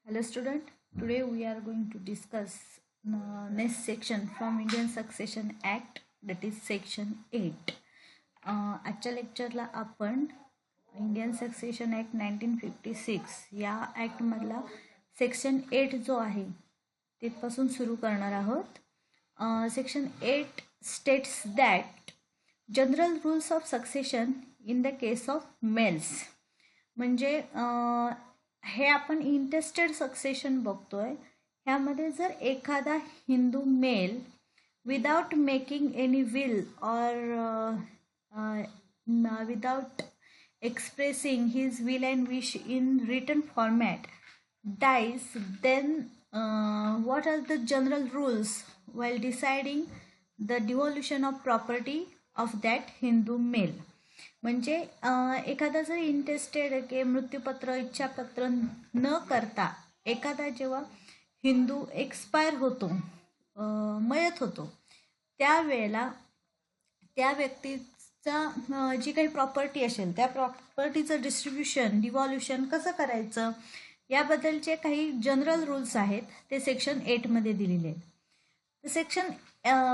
Hello student, today we are going to discuss next section from Indian Succession Act, that is section 8. आजच्या लेक्चरला आपण Indian Succession act 1956 या ॲक्टमधला section 8 जो आहे तिथपासून सुरू करणार आहोत. Section 8 states that general rules of succession in the case of males. म्हणजे हे आपण इंटेस्टेड सक्सेशन बघतोय. ह्यामध्ये जर एखादा Hindu male without making any will or without expressing his will and wish in written format dies, then what are the general rules while deciding the devolution of property of that Hindu male. म्हणजे एखादा जर इंटेस्टेड के मृत्यूपत्र इच्छापत्र न करता एखादा जेव्हा Hindu expire होतो, मयत होतो, त्यावेळेला त्या व्यक्तीचा जी काही प्रॉपर्टी असेल त्या प्रॉपर्टीचं डिस्ट्रीब्युशन डिव्हॉल्युशन कसं करायचं याबद्दलचे काही जनरल रूल्स आहेत ते सेक्शन 8 मध्ये दिलेले आहेत. Section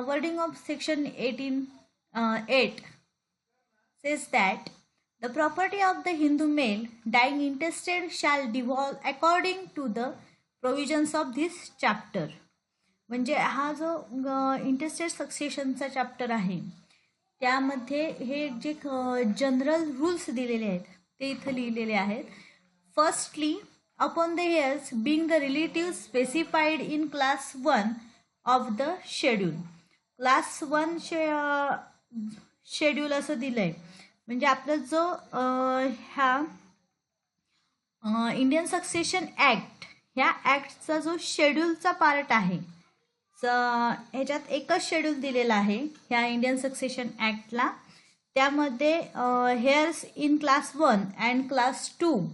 wording of section 8 says that the property of the Hindu male dying intestate shall devolve according to the provisions of this chapter. म्हणजे हा जो इंटेस्टेड सक्सेशनचा चॅप्टर आहे त्यामध्ये हे जे जनरल रूल्स दिलेले आहेत ते इथं लिहिलेले आहेत. Firstly, upon the heirs being the relative specified in class 1 of the schedule. Class 1 schedule असं दिलंय. म्हणजे आपला जो ह्या इंडियन सक्सेशन ॲक्ट ह्या ॲक्टचा जो शेड्यूलचा पार्ट आहे ह्याच्यात एकच शेड्यूल दिलेला आहे ह्या इंडियन सक्सेशन ॲक्टला. त्यामध्ये heirs in class 1 and class 2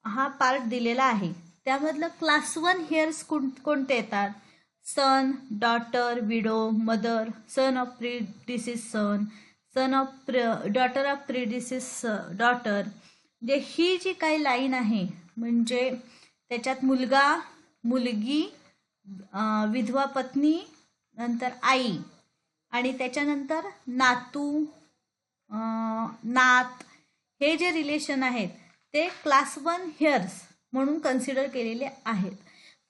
हा पार्ट दिलेला आहे. त्यामधलं क्लास 1 हेअर्स कोणते येतात? Son, daughter, widow, mother, son of predeceased son, son of daughter of predeceased daughter. म्हणजे ही जी काही लाईन आहे म्हणजे त्याच्यात मुलगा, मुलगी, विधवा पत्नी, नंतर आई आणि त्याच्यानंतर नातू, नात, हे जे रिलेशन आहेत ते क्लास 1 हेअर्स म्हणून कन्सिडर केलेले आहेत.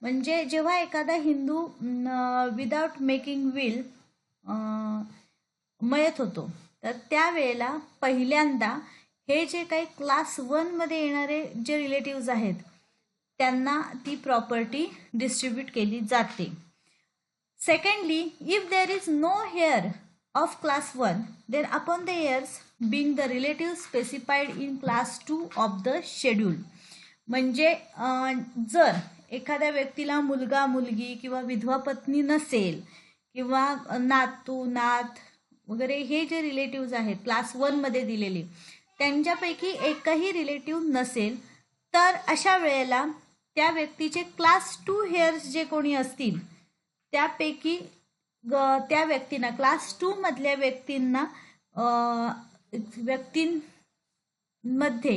म्हणजे जेव्हा एखादा हिंदू विदाउट मेकिंग विल मयत होतो तर त्यावेळेला पहिल्यांदा हे जे काही क्लास 1 मध्ये येणारे जे रिलेटिव्ज आहेत त्यांना ती प्रॉपर्टी डिस्ट्रीब्यूट केली जाते. Secondly, if there is no heir of class 1 then upon the heirs being the relative specified in class 2 of the schedule. म्हणजे जर एखाद्या व्यक्तीला मुलगा, मुलगी किंवा विधवा पत्नी नसेल किंवा नातू, नात वगैरे हे जे रिलेटिव्ज आहेत क्लास 1 मध्ये दिलेले त्यांच्यापैकी एकही रिलेटिव्ह नसेल तर अशा वेळेला त्या व्यक्तीचे क्लास 2 हेअर्स जे कोणी असतील त्यापैकी त्या व्यक्तींना क्लास 2 मधल्या व्यक्तींमध्ये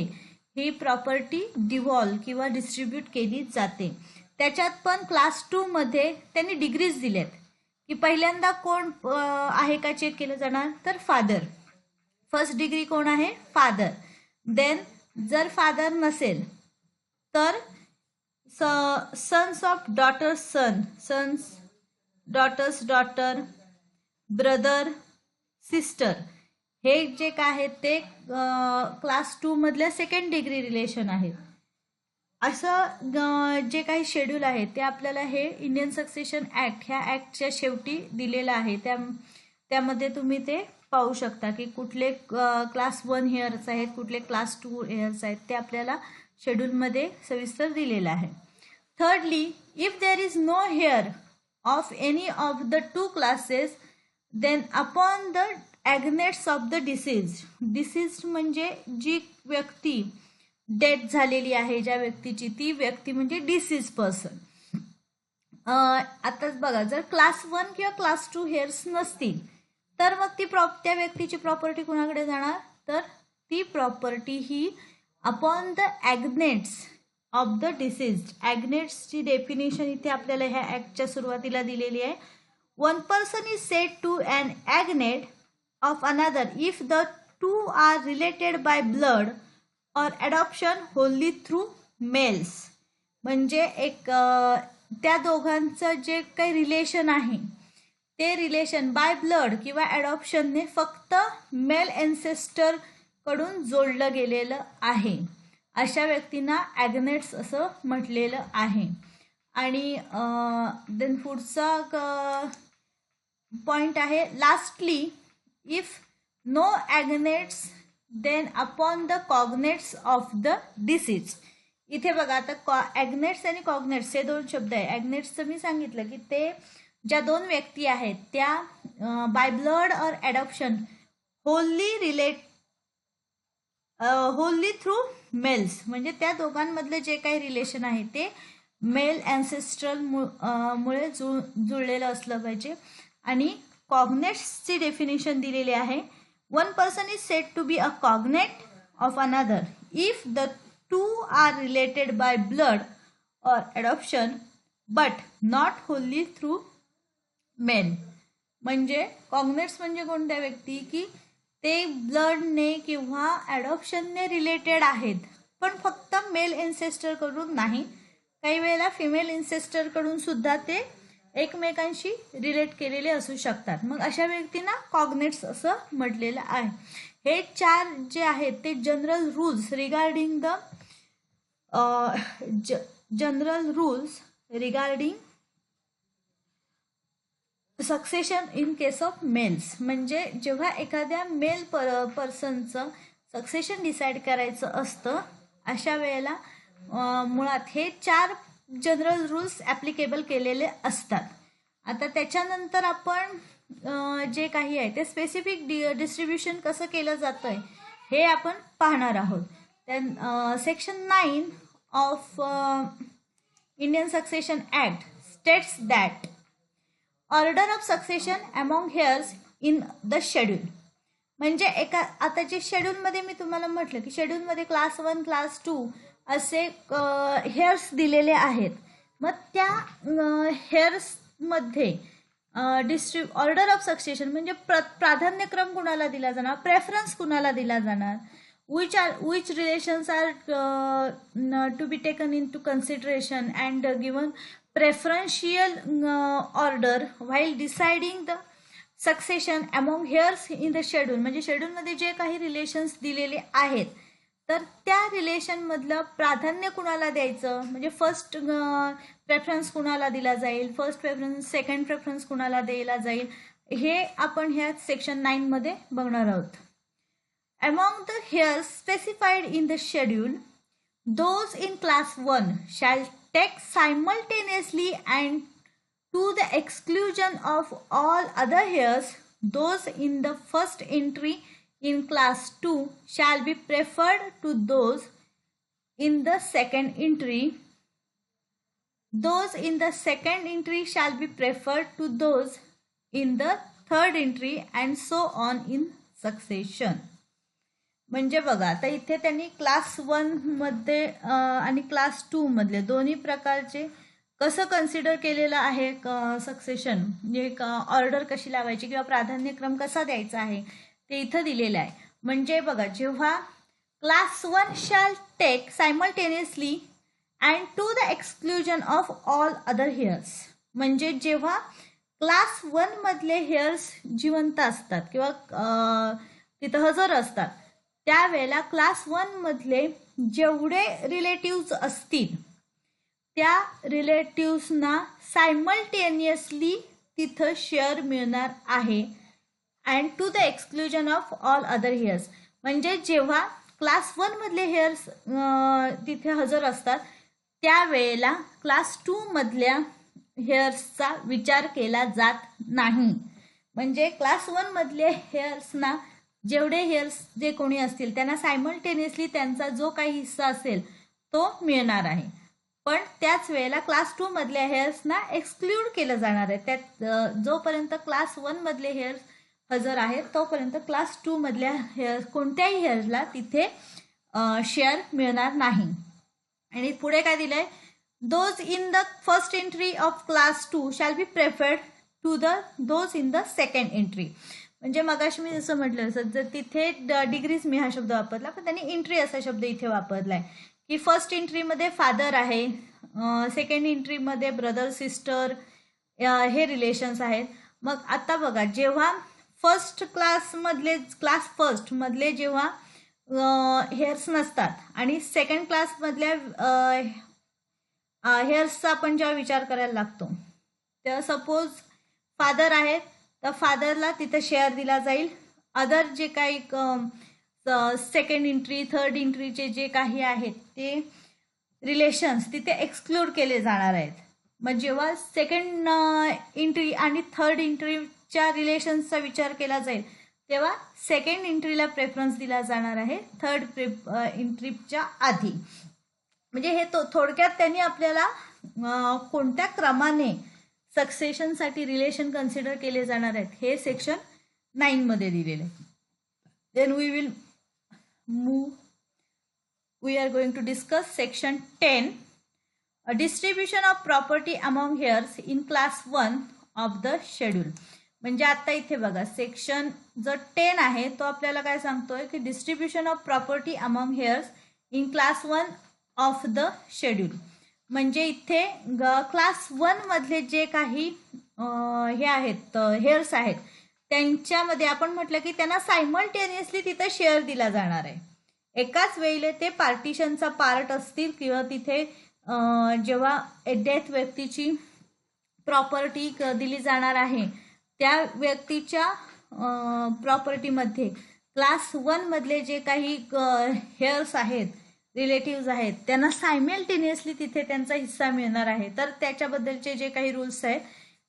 ही प्रॉपर्टी डिव्हॉल्व किंवा डिस्ट्रीब्यूट केली जाते. त्याच्यात पण क्लास 2 मध्ये त्यांनी डिग्रीज दिल्यात की पहिल्यांदा कोण आहे का चेक केलं जाणार तर फादर. फर्स्ट डिग्री कोण आहे? फादर. देन जर फादर नसेल तर sons of daughters son, sons, daughters daughter, brother, sister, हे जे काय आहेत ते क्लास 2 मधल्या सेकंड डिग्री रिलेशन आहेत. असं जे काही शेड्यूल आहे ते आपल्याला हे इंडियन सक्सेशन ॲक्ट ह्या ॲक्टच्या शेवटी दिलेलं आहे. त्यामध्ये तुम्ही ते पाहू शकता की कुठले क्लास 1 हेअर्स आहेत, कुठले क्लास 2 हेअर्स आहेत ते आपल्याला शेड्यूलमध्ये सविस्तर दिलेलं आहे. Thirdly, if there is no heir of any of the 2 classes then upon the agnates of the deceased म्हणजे जी व्यक्ती डेथ झालेली आहे ज्या व्यक्तीची ती व्यक्ती म्हणजे डिसीज पर्सन. आताच बघा, जर क्लास 1 किंवा क्लास 2 हेअर्स नसतील तर मग त्या व्यक्तीची प्रॉपर्टी कुणाकडे जाणार तर ती प्रॉपर्टी ही upon the agnates of the deceased. ॲग्नेट्सची डेफिनेशन इथे आपल्याला ह्या ॲक्टच्या सुरुवातीला दिलेली आहे. One person is said to an agnate of another if the two are related by blood or adoption wholly through males. म्हणजे एक त्या दोघांचं जे काही रिलेशन आहे ते रिलेशन बाय ब्लड किंवा ॲडॉप्शनने फक्त मेल एन्सेस्टर कडून जोडलं गेलेलं आहे. अशा व्यक्तींना ॲग्नेट्स असं म्हटलेलं आहे. आणि देन पुढचा पॉइंट आहे lastly if no agnates then upon the cognates of the deceased. इथे बघा आता ॲग्नेट्स आणि कॉग्नेट्स हे दोन शब्द आहे. ॲग्नेट्सचं मी सांगितलं की ते ज्या दोन व्यक्ती आहेत त्या bye blood or adoption wholly through males, म्हणजे त्या दोघांमधलं जे काही रिलेशन आहे ते मेल ॲन्सेस्ट्रल मुळे जुळलेलं असलं पाहिजे. आणि कॉग्नेट्सची डेफिनेशन दिलेली आहे. One person is said to be a cognate of another if the two are related by blood or adoption but not wholly through male. म्हणजे कॉग्नेट्स म्हणजे कोणत्या व्यक्ती की ते ब्लडने किंवा ॲडॉप्शनने रिलेटेड आहेत पण फक्त मेल एन्सेस्टरकडून नाही, काही वेळेला फिमेल एन्सेस्टरकडून सुद्धा ते एकमेकांशी रिलेट केलेले असू शकतात. मग अशा व्यक्तींना कॉग्नेट्स असं म्हटलेलं आहे. हे चार जे आहेत ते general rules regarding the general rules regarding succession in case of males. म्हणजे जेव्हा एखाद्या मेल पर्सनचं सक्सेशन डिसाईड करायचं असतं अशा वेळेला मुळात हे चार जनरल रूल्स ॲप्लिकेबल केलेले असतात. आता त्याच्यानंतर आपण जे काही आहे ते स्पेसिफिक डिस्ट्रीब्युशन कसं केलं जातं आहे हे आपण पाहणार आहोत. Then section 9 of Indian Succession Act states that order of succession among heirs in the schedule. म्हणजे आता जे शेड्यूलमध्ये मी तुम्हाला म्हटलं की शेड्यूलमध्ये क्लास 1 क्लास 2 असे हेअर्स दिलेले आहेत. मग त्या हेअर्समध्ये ऑर्डर ऑफ सक्सेशन म्हणजे प्राधान्यक्रम कुणाला दिला जाणार, प्रेफरन्स कुणाला दिला जाणार, which relations are to be taken into consideration and given preferential order while deciding the succession among heirs in the schedule. म्हणजे शेड्यूलमध्ये जे काही रिलेशन्स दिलेले आहेत तर त्या रिलेशनमधलं प्राधान्य कुणाला द्यायचं, म्हणजे फर्स्ट प्रेफरन्स कुणाला दिला जाईल, फर्स्ट प्रेफरन्स सेकंड प्रेफरन्स कुणाला दिला जाईल, हे आपण ह्या सेक्शन 9 मध्ये बघणार आहोत. Among the heirs specified in the schedule, those in class 1 shall take simultaneously and to the exclusion of all other heirs, those in the first entry in class 2 shall be preferred to those in the second entry. Those in the second entry shall be preferred to those in the third entry and so on in succession. म्हणजे बघा आता इथे त्यांनी class 1 मध्ये आणि class 2 मधले दोन्ही प्रकारचे कसं कन्सिडर केलेलं आहे सक्सेशन, म्हणजे ऑर्डर कशी लावायची किंवा प्राधान्यक्रम कसा द्यायचा आहे ते इथं दिलेलं आहे. म्हणजे बघा जेव्हा class 1 shall take simultaneously and to the exclusion of all other heirs, म्हणजे जेव्हा क्लास 1 मधले हेअर्स जिवंत असतात किंवा तिथं हजर असतात त्यावेळेला क्लास 1 मधले जेवढे रिलेटिव्स असतील त्या रिलेटिव्सना सायमल्टेनियसली तिथं शेअर मिळणार आहे and to the exclusion of all other heirs. म्हणजे जेव्हा क्लास 1 मधले हेअर्स तिथे हजर असतात त्यावेळेला क्लास 2 मधल्या हेअर्सचा विचार केला जात नाही. म्हणजे क्लास 1 मधले हेअर्सना जेवढे हेअर्स जे कोणी असतील त्यांना सायमल्टेनियसली त्यांचा जो काही हिस्सा असेल तो मिळणार आहे. पण त्याच वेळेला क्लास 2 मधल्या हेअर्सना एक्सक्लूड केलं जाणार आहे. त्यात जोपर्यंत क्लास 1 मधले हेअर्स हजर आहेत तोपर्यंत क्लास 2 मधल्या हेअर्स कोणत्याही हेअर्सला तिथे शेअर मिळणार नाही. आणि पुढे काय दिलंय, those in the first entry of class 2 shall be preferred to the those in the second entry. म्हणजे मगाशी मी जसं म्हटलं जर तिथे डिग्रीज मी हा शब्द वापरला, पण त्यांनी एंट्री असा शब्द इथे वापरलाय की फर्स्ट एंट्रीमध्ये फादर आहे, सेकंड एंट्रीमध्ये ब्रदर सिस्टर हे रिलेशन्स आहेत. मग आता बघा, जेव्हा फर्स्ट क्लास फर्स्ट मधले जेव्हा हेअर्स नसतात आणि सेकंड क्लासमधल्या हेअर्सचा आपण जेव्हा विचार करायला लागतो, तर सपोज फादर आहेत तर फादरला तिथे शेअर दिला जाईल. अदर जे काही सेकंड एंट्री थर्ड एंट्रीचे जे काही आहेत ते रिलेशन्स तिथे एक्सक्लूड केले जाणार आहेत. मग जेव्हा सेकंड एंट्री आणि थर्ड एंट्रीच्या रिलेशन्सचा विचार केला जाईल तेव्हा सेकंड एंट्रीला प्रेफरन्स दिला जाणार आहे थर्ड एंट्रीच्या आधी. म्हणजे हे थोडक्यात त्यांनी आपल्याला कोणत्या क्रमाने सक्सेशनसाठी रिलेशन कन्सिडर केले जाणार आहेत हे सेक्शन 9 मध्ये दिलेले आहे. Then we are going to discuss section 10, a distribution of property among heirs in class 1 of the schedule. म्हणजे आता इथे बघा, सेक्शन जो 10 आहे तो आपल्याला काय सांगतोय की distribution of property among heirs in class 1 of the schedule. म्हणजे इथे क्लास 1 मधले जे काही हे आहेत हेअर्स आहेत त्यांच्यामध्ये आपण म्हटलं की त्यांना सायमल्टेनियसली तिथे शेअर दिला जाणार आहे. एकाच वेळेला ते पार्टिशनचा पार्ट असतील किंवा तिथे जेव्हा डेथ व्यक्तीची प्रॉपर्टी दिली जाणार आहे त्या व्यक्तीच्या प्रॉपर्टीमध्ये क्लास 1 मधले जे काही हेअर्स आहेत रिलेटिव्ह आहेत त्यांना सायमल्टेनियसली तिथे त्यांचा हिस्सा मिळणार आहे. तर त्याच्याबद्दलचे जे काही रूल्स आहेत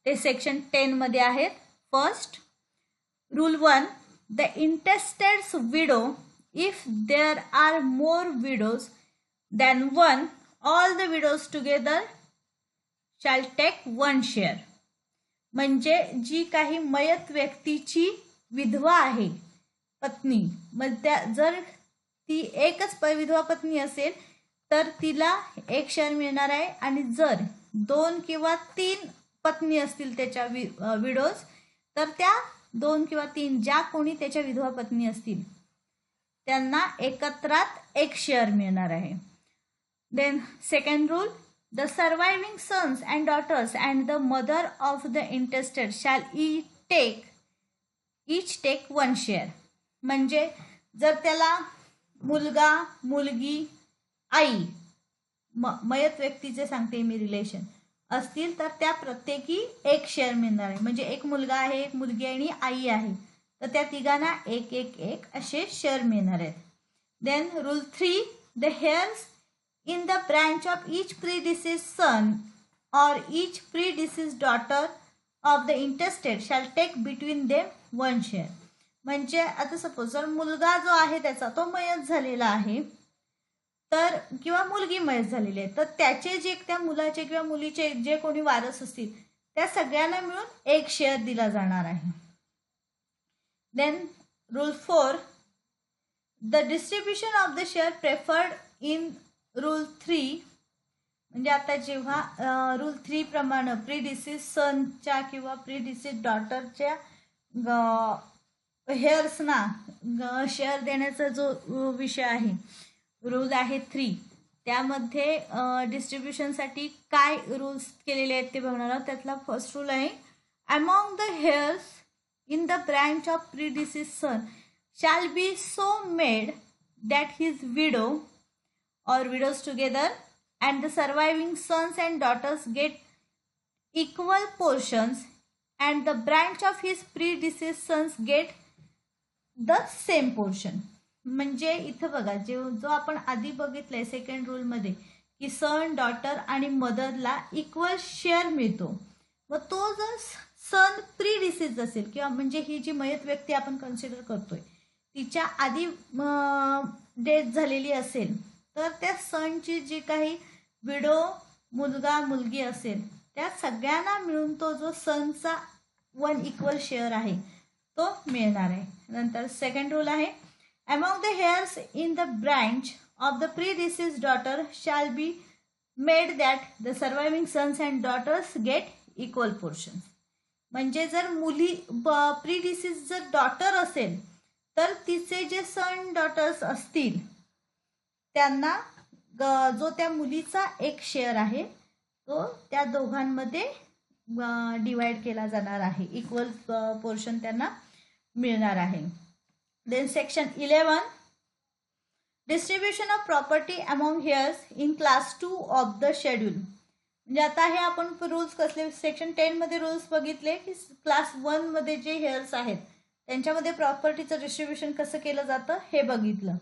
ते सेक्शन 10 मध्ये आहेत. First rule 1, the intestate's widow, if there are more widows than one, all the widows together shall take one share. म्हणजे जी काही मयत व्यक्तीची विधवा आहे पत्नी, मग जर ती एकच विधवा पत्नी असेल तर तिला एक शेअर मिळणार आहे, आणि जर 2 किंवा 3 पत्नी असतील त्याच्या विडोज तर त्या 2 किंवा 3 ज्या कोणी त्याच्या विधवा पत्नी असतील त्यांना एकत्रात एक शेअर मिळणार आहे. Then second rule, the surviving sons and daughters and the mother of the intestate shall each take one share. म्हणजे जर त्याला मुलगा मुलगी आई मयत व्यक्तीचे सांगते मी रिलेशन असतील तर त्या प्रत्येकी एक शेअर मिळणार आहे. म्हणजे एक मुलगा आहे, एक मुलगी आणि आई आहे तर त्या तिघांना एक एक एक असे शेअर मिळणार आहेत. Then rule 3, the heirs in the branch of each predeceased son or each predeceased daughter of the intestate shall take between them one share. म्हणजे आता सपोज जर मुलगा जो आहे त्याचा तो मयत झालेला आहे तर किंवा मुलगी मयत झालेली आहे तर त्याचे जे त्या मुलाचे किंवा मुलीचे जे कोणी वारस असतील त्या सगळ्यांना मिळून एक शेअर दिला जाणार आहे. Then rule 4, the distribution of the share preferred in rule 3. म्हणजे आता जेव्हा रूल 3 प्रमाणे प्रीडिसीज सनच्या किंवा प्रीडिसीज डॉटरच्या हेअर्सना शेअर देण्याचा जो विषय आहे रूल आहे 3 त्यामध्ये डिस्ट्रीब्युशनसाठी काय रूल्स केलेले आहेत ते बघणार आहोत. त्यातला फर्स्ट रूल आहे, among the hairs in the branch of predeceased son shall be so made that his widow or widows together and the surviving sons and daughters get equal portions and the branch of his predeceased sons get the same portion. म्हणजे इथं बघा जो आपण आधी बघितलंय second rule मध्ये की son daughter आणि मदरला इक्वल शेअर मिळतो, व तो जर सन प्रीडिसीज असेल किंवा म्हणजे ही जी मयत व्यक्ती आपण कन्सिडर करतोय तिच्या आधी डेथ झालेली असेल तर त्या सनची जी काही विडो मुलगा मुलगी असेल त्या सगळ्यांना मिळून तो जो सनचा 1 इक्वल शेअर आहे तो मिळणार आहे. नंतर सेकंड रूल आहे, among the heirs in the branch of the predeceased daughter shall be made that the surviving sons and daughters get equal portions. म्हणजे जर मुली प्रीडिसीज जर डॉटर असेल तर तिचे जे सन डॉटर्स असतील त्यांना जो त्या मुलीचा एक शेअर आहे तो त्या दोघांमध्ये डिवाइड केला जाणार आहे, इक्वल पोर्शन त्यांना मिळणार आहे. Then section 11, distribution of property among heirs in class 2 of the schedule. म्हणजे आता हे आपण रूल्स कसले सेक्शन 10 मध्ये रूल्स बघितले की क्लास 1 मध्ये जे हेअर्स आहेत त्यांच्यामध्ये प्रॉपर्टीचं डिस्ट्रीब्युशन कसं केलं जातं हे बघितलं.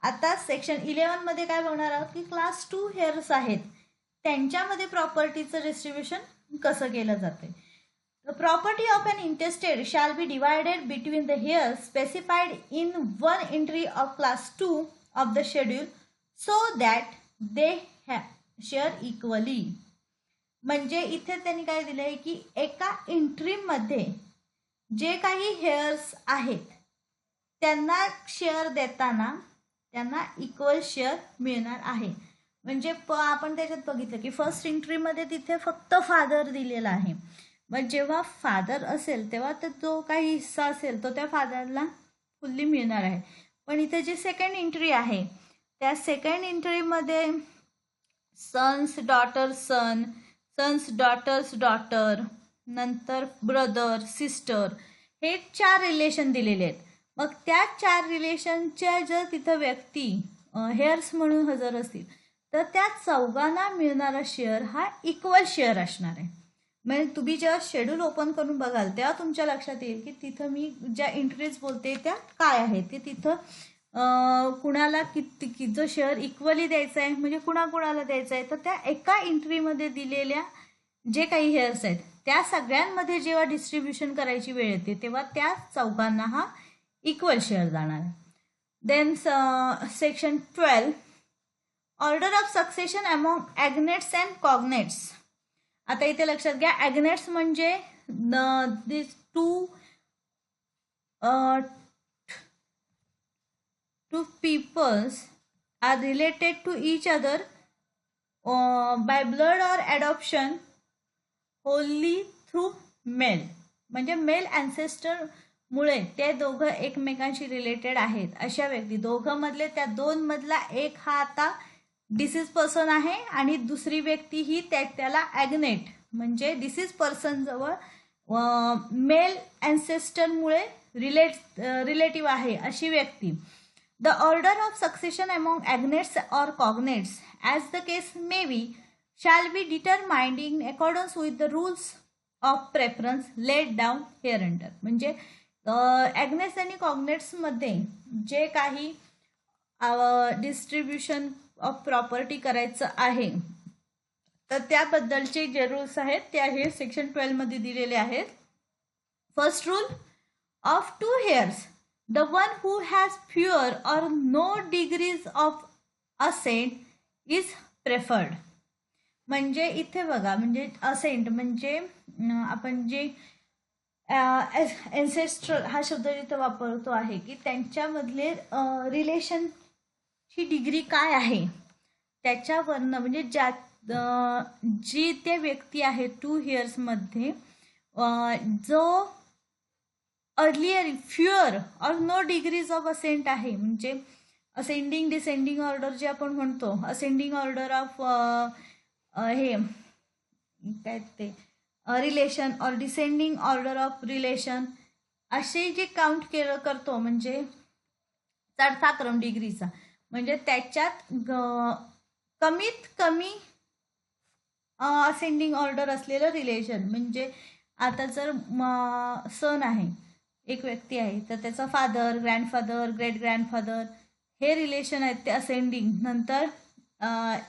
आता सेक्शन 11 मध्ये काय बघणार आहोत की क्लास 2 हेअर्स आहेत त्यांच्यामध्ये प्रॉपर्टीचं डिस्ट्रीब्युशन कसं केलं जाते. The property of an intestate shall be divided between the heirs specified in one entry of class 2 of the schedule so that they share equally. म्हणजे इथे त्यांनी काय दिलंय की एका एंट्रीमध्ये जे काही हेअर्स आहेत त्यांना शेअर देताना त्यांना इक्वल शेअर मिळणार आहे. म्हणजे आपण त्याच्यात बघितलं की फर्स्ट एंट्रीमध्ये तिथे फक्त फादर दिलेला आहे. मग जेव्हा फादर असेल तेव्हा तर जो काही हिस्सा असेल तो त्या फादरला फुल्ली मिळणार आहे. पण इथे जी सेकंड एंट्री आहे त्या सेकंड एंट्रीमध्ये सन्स डॉटर सन, सन्स डॉटर्स डॉटर, नंतर ब्रदर सिस्टर हे 4 रिलेशन दिलेले आहेत. मग त्या 4 रिलेशनच्या जर तिथं व्यक्ती हेअर्स म्हणून हजर असतील तर त्या चौघांना मिळणारा शेअर हा इक्वल शेअर असणार आहे. म्हणजे तुम्ही जेव्हा शेड्यूल ओपन करून बघाल तेव्हा तुमच्या लक्षात येईल की तिथं मी ज्या एंट्रीज बोलते त्या काय आहेत ते तिथं कुणाला किती जो शेअर इक्वली द्यायचा आहे म्हणजे कुणाकुणाला द्यायचा आहे तर त्या एका एंट्रीमध्ये दिलेल्या जे काही हेअर्स आहेत त्या सगळ्यांमध्ये जेव्हा डिस्ट्रीब्युशन करायची वेळ येते तेव्हा त्या चौघांना हा इक्वल शेअर जाणार आहे. Then section 12, order of succession among agnates and cognates. आता इथे लक्षात घ्या ॲग्नेट्स म्हणजे this two peoples are related to each other by blood or adoption only through male. म्हणजे मेल अँसेस्टर मुळे ते दोघं एकमेकांशी रिलेटेड आहेत अशा व्यक्ती दोघं मधले त्या 2 मधला एक हा आता डिसीज पर्सन आहे आणि दुसरी व्यक्ती ही त्याला ॲग्नेट म्हणजे डिसीज पर्सन जवळ मेल अँसेस्टरमुळे रिलेटिव्ह आहे अशी व्यक्ती. The order of succession among agnates or cognates as the case may be shall be determined in accordance with the rules of preference laid down hereunder. म्हणजे agnates आणि कॉग्नेट्समध्ये जे काही distribution of property करायचं आहे तर त्याबद्दलचे जे rules आहेत ते आहे सेक्शन 12 मध्ये दिलेले आहेत. First rule of 2 heirs the one who has fewer or no degrees of ascent is preferred. म्हणजे इथे बघा म्हणजे असेंट म्हणजे आपण जे एन्सेस्ट्रल हा शब्द जिथे वापरतो आहे की त्यांच्यामधले रिलेशनची डिग्री काय आहे त्याच्यावरनं म्हणजे जी ते व्यक्ती आहे 2 हेअर्समध्ये जो earlier fewer or no degrees of ascent आहे म्हणजे असेंडिंग डिसेंडिंग ऑर्डर जे आपण म्हणतो असेंडिंग ऑर्डर ऑफ हे काय ते रिलेशन और डिसेंडिंग ऑर्डर ऑफ रिलेशन असे जे काउंट करतो म्हणजे चढता क्रम डिग्रीचा म्हणजे त्याच्यात कमीत कमी असेंडिंग ऑर्डर असलेलं रिलेशन. म्हणजे आता जर सन आहे एक व्यक्ती आहे तर त्याचा फादर ग्रँडफादर ग्रेट ग्रँडफादर हे रिलेशन आहेत ते असेंडिंग. नंतर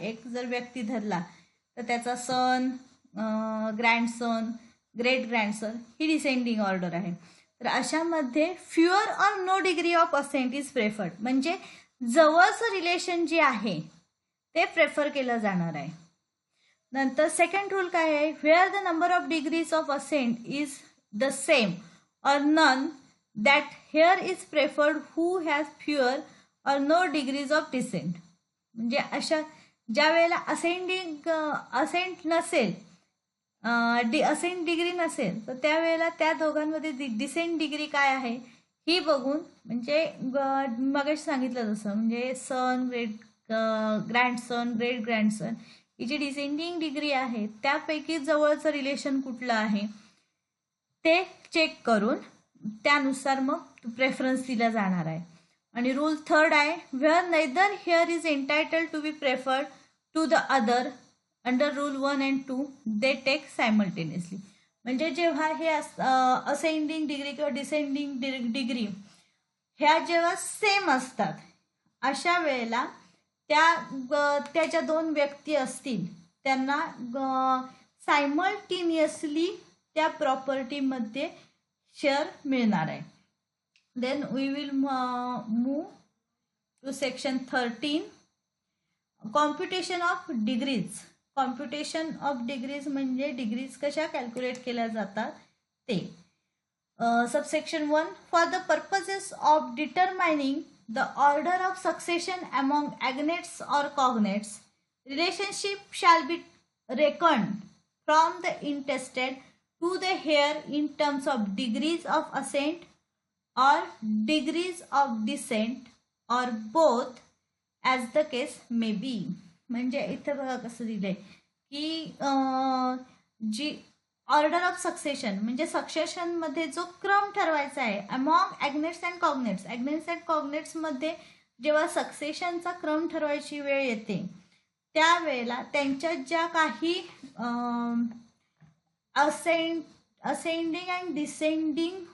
एक जर व्यक्ती धरला तर त्याचा सन ग्रँडसन ग्रेट ग्रँडसन ही डिसेंडिंग ऑर्डर आहे. तर अशामध्ये fewer or no degree of ascent is preferred म्हणजे जवळचं रिलेशन जे आहे ते प्रेफर केलं जाणार आहे. नंतर सेकंड रूल काय आहे where the number of degrees of ascent is the same or none that heir is preferred who has fewer or no degrees of descent. म्हणजे अशा ज्या वेळेला असेंट नसेल, असेंट डिग्री नसेल, तर त्यावेळेला त्या दोघांमध्ये डिसेंट डिग्री काय आहे ही बघून, म्हणजे मगाशी सांगितलं तसं, म्हणजे सन, ग्रँडसन, ग्रेट ग्रँडसन ही जी डिसेंडिंग डिग्री आहे त्यापैकी जवळचं रिलेशन कुठलं आहे ते चेक करून त्यानुसार मग प्रेफरन्स दिला जाणार आहे. आणि रूल थर्ड आहे, where neither heir is entitled to be preferred to the other under rule 1 and 2 they take simultaneously. म्हणजे जेव्हा हे असेंडिंग डिग्री किंवा डिसेंडिंग डिग्री ह्या जेव्हा सेम असतात अशा वेळेला त्याच्या दोन व्यक्ती असतील त्यांना सायमल्टेनियसली त्या प्रॉपर्टीमध्ये शेअर मिळणार आहे. Then we will move to section 13, computation of degrees. Computation of degrees म्हणजे डिग्रीज कशा कॅल्क्युलेट केल्या जातात ते. Subsection 1, for the purposes of determining the order of succession among agnates or cognates, relationship shall be reckoned from the intested to the heir in terms of degrees of ascent or degrees of descent or both as the case may be. म्हणजे इथे बघा कसं दिलंय की जी order of succession म्हणजे succession मध्ये जो क्रम ठरवायचा आहे अमॉंग ॲग्नेट्स अँड कॉग्नेट्स. ॲग्नेट्स अँड कॉग्नेट्स मध्ये जेव्हा सक्सेशनचा क्रम ठरवायची वेळ येते त्यावेळेला त्यांच्या ज्या काही असेंडिंग अँड डिसेंडिंग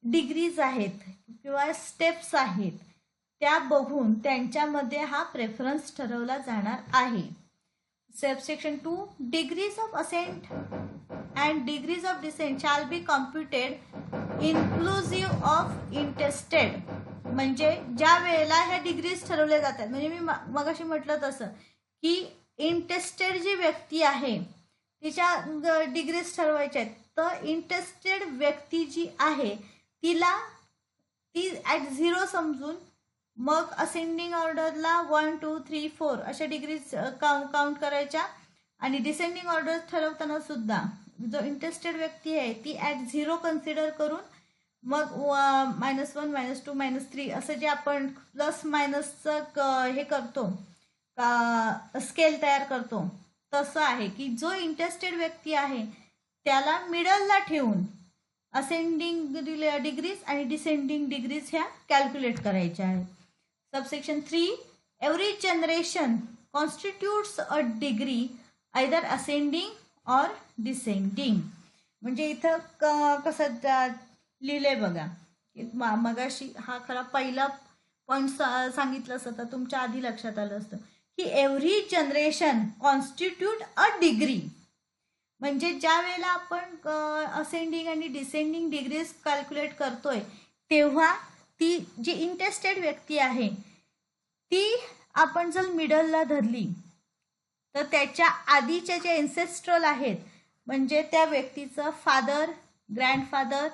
डिग्रीज आहेत किंवा स्टेप्स आहेत त्या बघून त्यांच्यामध्ये हा प्रेफरन्स ठरवला जाणार आहे. Subsection 2, degrees of ascent and degrees of descent shall be computed inclusive of intestate. म्हणजे ज्या वेळेला ह्या डिग्रीज ठरवल्या जातात, म्हणजे मी मगाशी म्हटलं तसं की इंटेस्टेड जी व्यक्ती आहे तिच्या डिग्रीज ठरवायच्या आहेत, तर इंटेस्टेड व्यक्ती जी आहे ती ॲट 0 समजून मग असेंडिंग ऑर्डरला 1 2 3 4 अशा डिग्रीज काउंट करायच्या. आणि डिसेंडिंग ऑर्डर ठरवताना सुद्धा जो इंटरेस्टेड व्यक्ती आहे ती ॲट 0 कन्सिडर करून मग -1 -2 -3 असं जे आपण प्लस मायनसचं हे करतो का स्केल तयार करतो तसं आहे की जो इंटरेस्टेड व्यक्ती आहे त्याला मिडलला ठेवून असेंडिंग डिग्रीज आणि डिसेंडिंग डिग्रीज ह्या कॅल्क्युलेट करायच्या आहेत. Subsection 3, every generation constitutes a degree either ascending or descending. म्हणजे इथं कसं लिहिलंय बघा, मगाशी हा खरा पहिला पॉईंट सांगितलं असतं तर तुमच्या आधी लक्षात आलं असतं की every generation constitute a degree. म्हणजे ज्या वेळेला आपण असेंडिंग आणि डिसेंडिंग डिग्रीज कॅल्क्युलेट करतोय तेव्हा ती जी इंटरेस्टेड व्यक्ती आहे ती आपण जर मिडलला धरली तर त्याच्या आधीच्या जे एन्सेस्ट्रल आहेत म्हणजे त्या व्यक्तीचं फादर, ग्रँडफादर,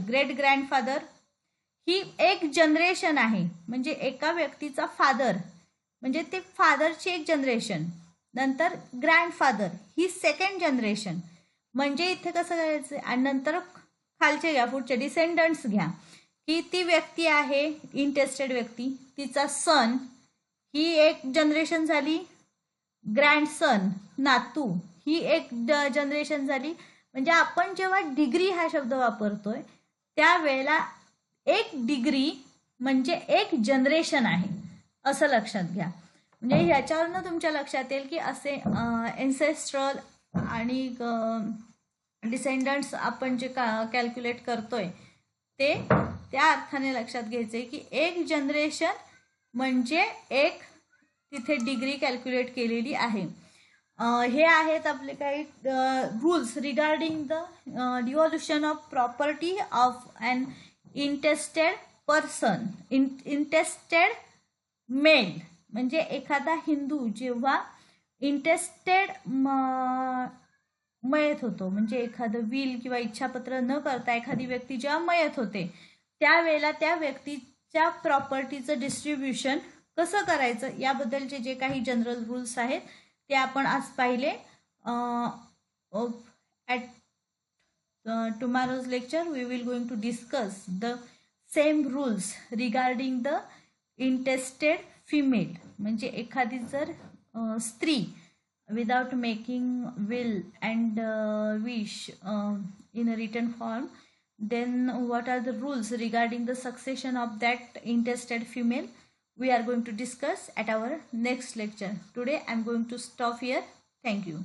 ग्रेट ग्रँडफादर ही एक जनरेशन आहे. म्हणजे एका व्यक्तीचा फादर म्हणजे ते फादरची एक जनरेशन, नंतर ग्रँडफादर ही सेकंड जनरेशन. म्हणजे इथे कसं करायचं आणि नंतर खालचे घ्या, पुढचे डिसेंडंट्स घ्या की ती व्यक्ती आहे इंटरेस्टेड व्यक्ती, तिचा सन ही एक जनरेशन झाली, ग्रँडसन नातू ही एक जनरेशन झाली. म्हणजे आपण जेव्हा डिग्री हा शब्द वापरतोय त्यावेळेला एक डिग्री म्हणजे एक जनरेशन आहे असं लक्षात घ्या. म्हणजे ह्याच्यावरनं तुमच्या लक्षात येईल की असे एन्सेस्ट्रल आणि डिसेंडंट्स आपण जे कॅल्क्युलेट करतोय ते त्या अर्थाने लक्षात घ्यायचे की एक जनरेशन म्हणजे एक तिथे डिग्री कॅल्क्युलेट केलेली आहे. हे आहेत आपले काही rules regarding the devolution of property of an intestate person. Intestate male म्हणजे एखादा हिंदू जेव्हा इंटेस्टेड मयत होतो, म्हणजे एखादं विल किंवा इच्छापत्र न करता एखादी व्यक्ती जेव्हा मयत होते त्यावेळेला त्या व्यक्ती च्या प्रॉपर्टीचं डिस्ट्रीब्युशन कसं करायचं याबद्दलचे जे काही जनरल रूल्स आहेत ते आपण आज पाहिले. At tomorrow's lecture we will going to discuss the same rules regarding the intested female. म्हणजे एखादी जर स्त्री without making will and wish in a written form, then what are the rules regarding the succession of that intested female we are going to discuss at our next lecture. Today I am going to stop here. Thank you.